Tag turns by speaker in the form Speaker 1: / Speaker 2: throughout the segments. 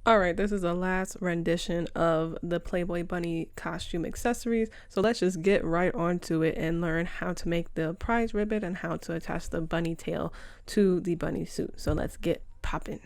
Speaker 1: All right, this is the last rendition of the Playboy bunny costume accessories. So let's just get right onto it and learn how to make the prize ribbon and how to attach the bunny tail to the bunny suit. So let's get popping.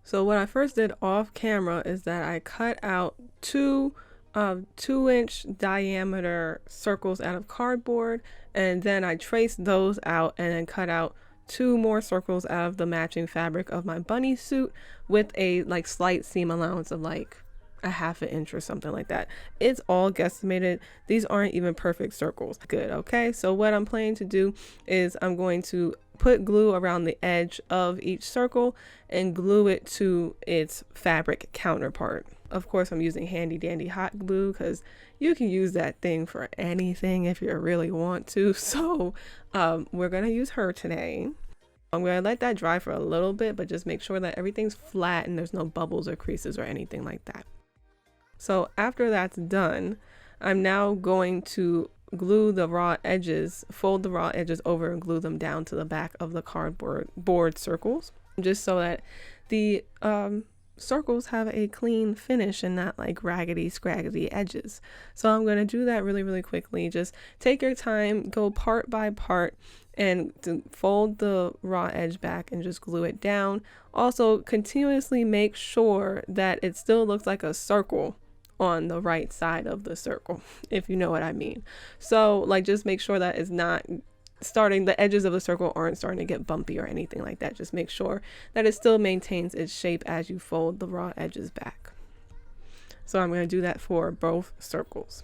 Speaker 1: So what I first did off camera is that I cut out two 2-inch diameter circles out of cardboard, and then I traced those out and then cut out 2 more circles out of the matching fabric of my bunny suit with a like slight seam allowance of like a 1/2 inch or something like that. It's all guesstimated. These aren't even perfect circles. Good. Okay, so what I'm planning to do is I'm going to put glue around the edge of each circle and glue it to its fabric counterpart. Of course, I'm using handy dandy hot glue because you can use that thing for anything if you really want to. So we're gonna use her today. I'm gonna let that dry for a little bit, but just make sure that everything's flat and there's no bubbles or creases or anything like that. So after that's done, I'm now going to glue the raw edges, fold the raw edges over and glue them down to the back of the cardboard circles, just so that the circles have a clean finish and not like raggedy scraggly edges. So I'm going to do that really quickly. Just take your time, go part by part, and to fold the raw edge back and just glue it down. Also continuously make sure that it still looks like a circle on the right side of the circle, if you know what I mean. So like just make sure that it's not starting, the edges of the circle aren't starting to get bumpy or anything like that. Just make sure that it still maintains its shape as you fold the raw edges back. So I'm going to do that for both circles.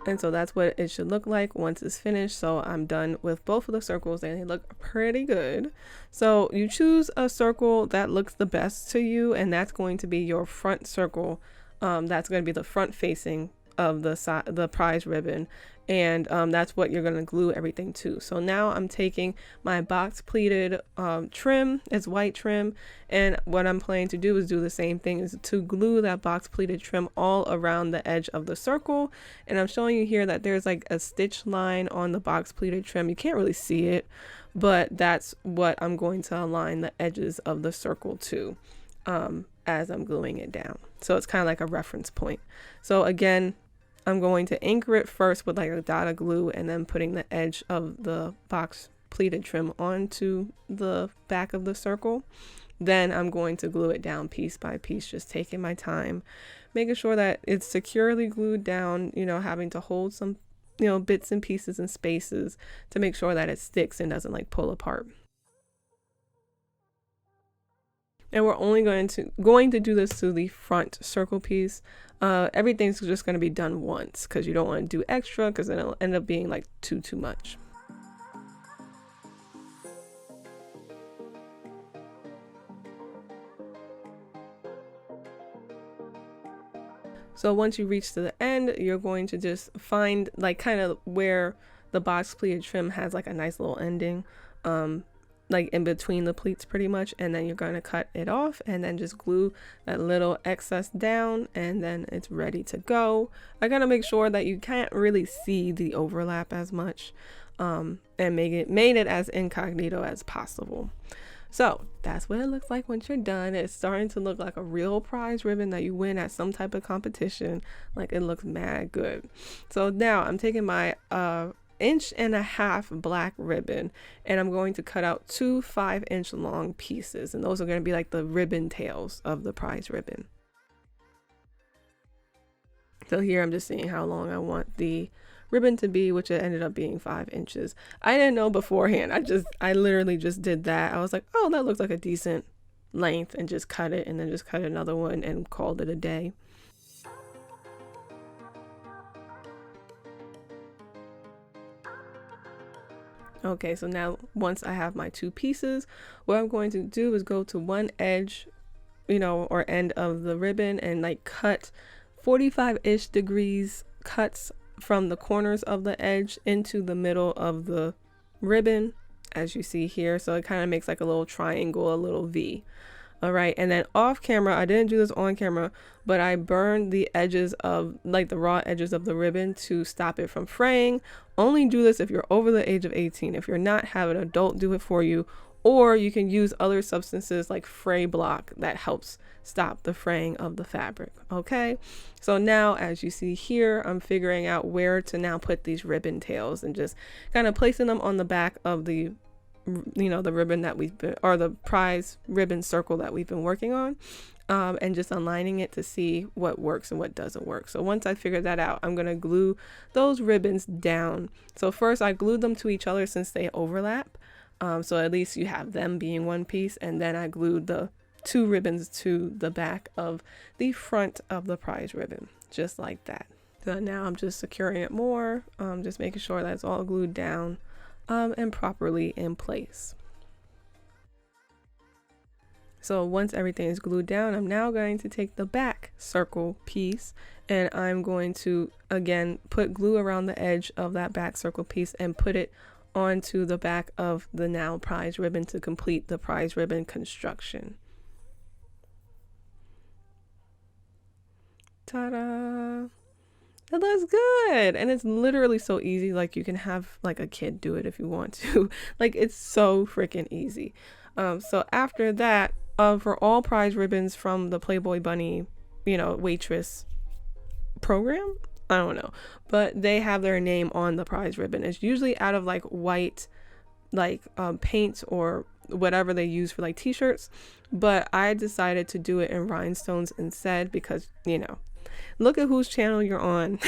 Speaker 1: And so that's what it should look like once it's finished. So I'm done with both of the circles and they look pretty good. So you choose a circle that looks the best to you, and that's going to be your front circle. That's going to be the front facing of the prize ribbon, and that's what you're going to glue everything to. So now I'm taking my box pleated trim, it's white trim, and what I'm planning to do is do the same thing, is to glue that box pleated trim all around the edge of the circle. And I'm showing you here that there's like a stitch line on the box pleated trim. You can't really see it, but that's what I'm going to align the edges of the circle to as I'm gluing it down. So it's kind of like a reference point. So again, I'm going to anchor it first with like a dot of glue and then putting the edge of the box pleated trim onto the back of the circle. Then I'm going to glue it down piece by piece, just taking my time, making sure that it's securely glued down, you know, having to hold some, you know, bits and pieces and spaces to make sure that it sticks and doesn't like pull apart. And we're only going to do this to the front circle piece. Everything's just going to be done once because you don't want to do extra, because then it'll end up being like too much. So once you reach to the end, you're going to just find like kind of where the box pleated trim has like a nice little ending, like in between the pleats pretty much, and then you're going to cut it off and then just glue that little excess down, and then it's ready to go. I gotta make sure that you can't really see the overlap as much, and made it as incognito as possible. So that's what it looks like once you're done. It's starting to look like a real prize ribbon that you win at some type of competition. Like, it looks mad good. So now I'm taking my 1.5 inch black ribbon, and I'm going to cut out 2 5-inch long pieces, and those are going to be like the ribbon tails of the prize ribbon. So here I'm just seeing how long I want the ribbon to be, which it ended up being 5 inches. I didn't know beforehand. I literally just did that. I was like, oh, that looks like a decent length, and just cut it, and then just cut another one and called it a day. Okay, so now once I have my 2 pieces, what I'm going to do is go to one edge, you know, or end of the ribbon, and like cut 45-ish degrees cuts from the corners of the edge into the middle of the ribbon, as you see here. So it kind of makes like a little triangle, a little V. All right, and then off camera, I didn't do this on camera, but I burned the edges of, like, the raw edges of the ribbon to stop it from fraying. Only do this if you're over the age of 18. If you're not, have an adult do it for you, or you can use other substances like Fray Block that helps stop the fraying of the fabric. Okay, so now as you see here, I'm figuring out where to now put these ribbon tails and just kind of placing them on the back of the, you know, the ribbon that we've been, or the prize ribbon circle that we've been working on, and just aligning it to see what works and what doesn't work. So once I figure that out, I'm going to glue those ribbons down. So first I glued them to each other since they overlap. So at least you have them being one piece, and then I glued the two ribbons to the back of the front of the prize ribbon, just like that. So now I'm just securing it more, just making sure that's all glued down and properly in place. So once everything is glued down, I'm now going to take the back circle piece and I'm going to again put glue around the edge of that back circle piece and put it onto the back of the now prize ribbon to complete the prize ribbon construction. Ta-da! It looks good, and it's literally so easy. Like, you can have like a kid do it if you want to. Like, it's so freaking easy. So after that, for all prize ribbons from the Playboy Bunny, you know, waitress program, I don't know, but they have their name on the prize ribbon. It's usually out of like white, like paint or whatever they use for like t-shirts, but I decided to do it in rhinestones instead because, you know, look at whose channel you're on.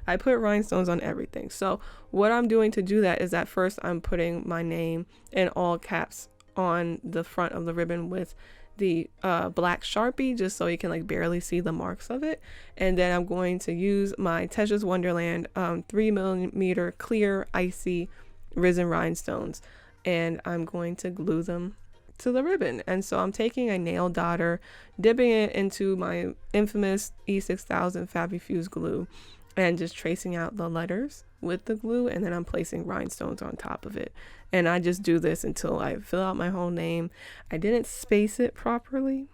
Speaker 1: I put rhinestones on everything. So what I'm doing to do that is that first I'm putting my name in all caps on the front of the ribbon with the black Sharpie, just so you can like barely see the marks of it. And then I'm going to use my Tehja's Wonderland 3mm clear icy resin rhinestones, and I'm going to glue them to the ribbon. And so I'm taking a nail dotter, dipping it into my infamous E6000 Fabifuse glue, and just tracing out the letters with the glue, and then I'm placing rhinestones on top of it. And I just do this until I fill out my whole name. I didn't space it properly.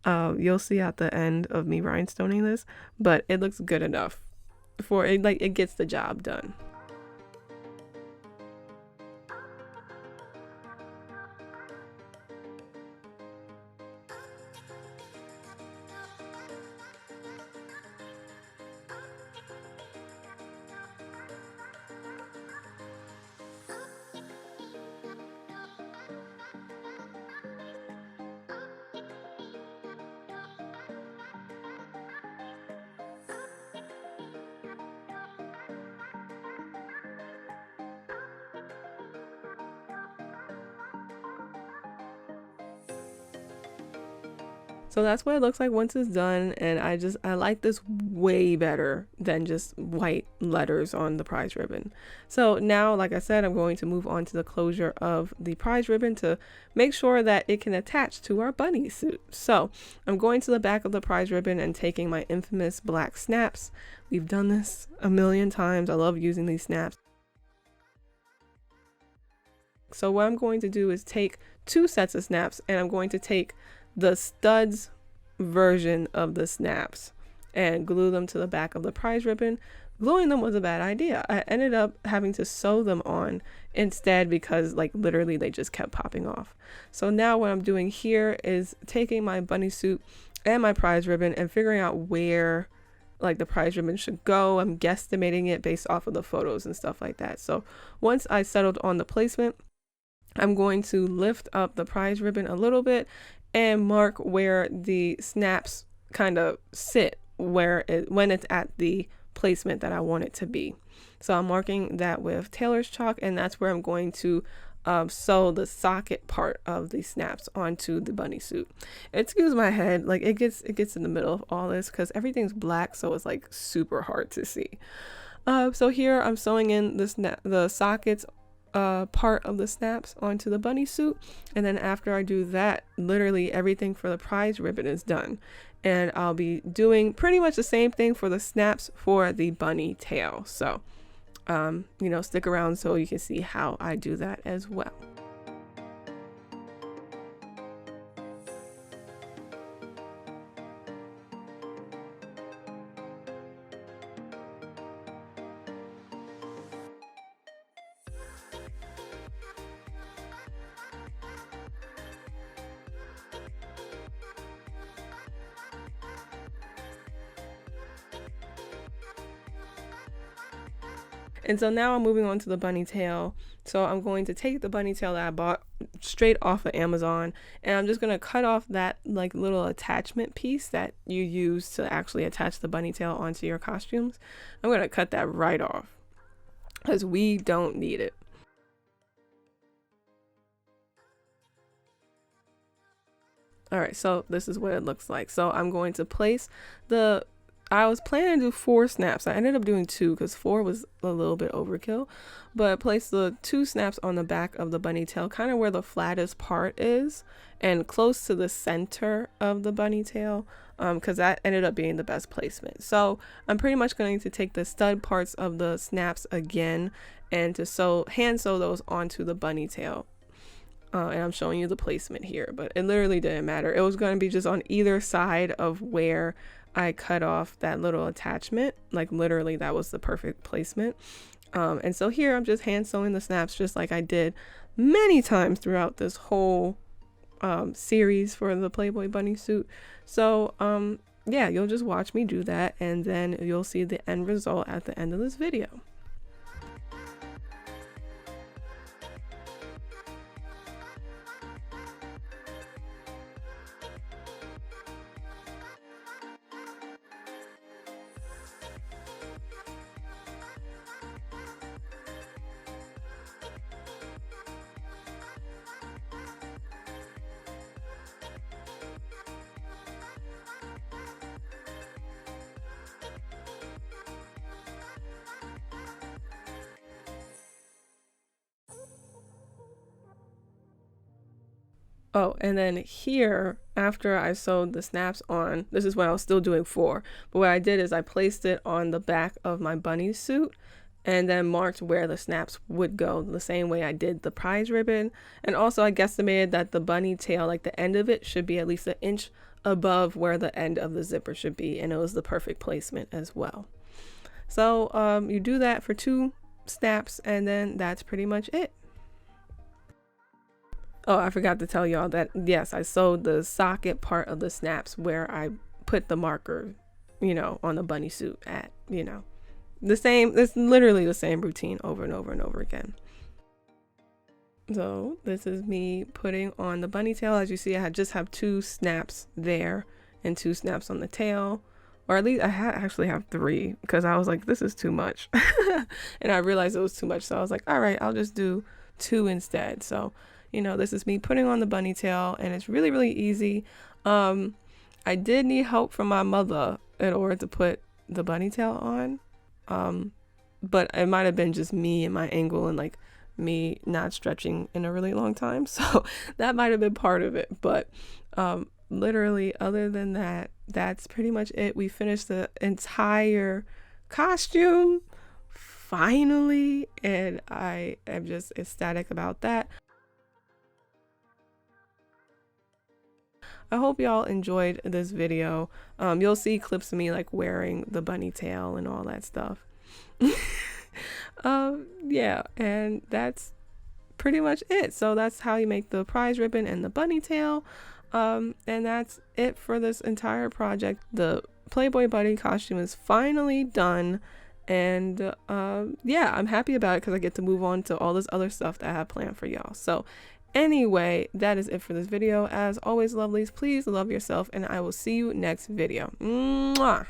Speaker 1: You'll see at the end of me rhinestoning this, but it looks good enough for it. Like, it gets the job done. So that's what it looks like once it's done, and I like this way better than just white letters on the prize ribbon. So now, like I said, I'm going to move on to the closure of the prize ribbon to make sure that it can attach to our bunny suit. So I'm going to the back of the prize ribbon and taking my infamous black snaps. We've done this a million times. I love using these snaps. So what I'm going to do is take 2 sets of snaps, and I'm going to take the studs version of the snaps and glue them to the back of the prize ribbon. Gluing them was a bad idea. I ended up having to sew them on instead because like literally they just kept popping off. So now what I'm doing here is taking my bunny suit and my prize ribbon and figuring out where like the prize ribbon should go. I'm guesstimating it based off of the photos and stuff like that. So once I settled on the placement, I'm going to lift up the prize ribbon a little bit and mark where the snaps kind of sit when it's at the placement that I want it to be. So I'm marking that with tailor's chalk, and that's where I'm going to sew the socket part of the snaps onto the bunny suit. Excuse my head, like it gets in the middle of all this because everything's black, so it's like super hard to see. So here I'm sewing in the sockets part of the snaps onto the bunny suit, and then after I do that, literally everything for the prize ribbon is done, and I'll be doing pretty much the same thing for the snaps for the bunny tail. So you know, stick around so you can see how I do that as well. And so now I'm moving on to the bunny tail. So I'm going to take the bunny tail that I bought straight off of Amazon, and I'm just going to cut off that like little attachment piece that you use to actually attach the bunny tail onto your costumes. I'm going to cut that right off because we don't need it. All right, so this is what it looks like. So I'm going to place I was planning to do 4 snaps. I ended up doing 2 because 4 was a little bit overkill. But place the 2 snaps on the back of the bunny tail, kind of where the flattest part is, and close to the center of the bunny tail, because that ended up being the best placement. So I'm pretty much going to take the stud parts of the snaps again and to hand sew those onto the bunny tail. And I'm showing you the placement here, but it literally didn't matter. It was going to be just on either side of where I cut off that little attachment. Like literally that was the perfect placement. And so here I'm just hand sewing the snaps just like I did many times throughout this whole series for the Playboy bunny suit. So yeah, you'll just watch me do that, and then you'll see the end result at the end of this video. Oh, and then here, after I sewed the snaps on, this is when I was still doing 4, but what I did is I placed it on the back of my bunny suit and then marked where the snaps would go the same way I did the prize ribbon. And also I guesstimated that the bunny tail, like the end of it, should be at least 1 inch above where the end of the zipper should be, and it was the perfect placement as well. So you do that for 2 snaps, and then that's pretty much it. Oh, I forgot to tell y'all that, yes, I sewed the socket part of the snaps where I put the marker, you know, on the bunny suit at, you know, it's literally the same routine over and over and over again. So this is me putting on the bunny tail. As you see, I just have 2 snaps there and 2 snaps on the tail, or at least I actually have 3 because I was like, this is too much. And I realized it was too much. So I was like, all right, I'll just do 2 instead. So you know, this is me putting on the bunny tail, and it's really, really easy. I did need help from my mother in order to put the bunny tail on. But it might have been just me and my angle and like me not stretching in a really long time. So that might have been part of it. But literally, other than that, that's pretty much it. We finished the entire costume finally, and I am just ecstatic about that. I hope y'all enjoyed this video. You'll see clips of me like wearing the bunny tail and all that stuff. Yeah, and that's pretty much it. So that's how you make the prize ribbon and the bunny tail. And that's it for this entire project. The Playboy bunny costume is finally done. And yeah, I'm happy about it because I get to move on to all this other stuff that I have planned for y'all. So anyway, that is it for this video. As always, lovelies, please love yourself, and I will see you next video. Mwah!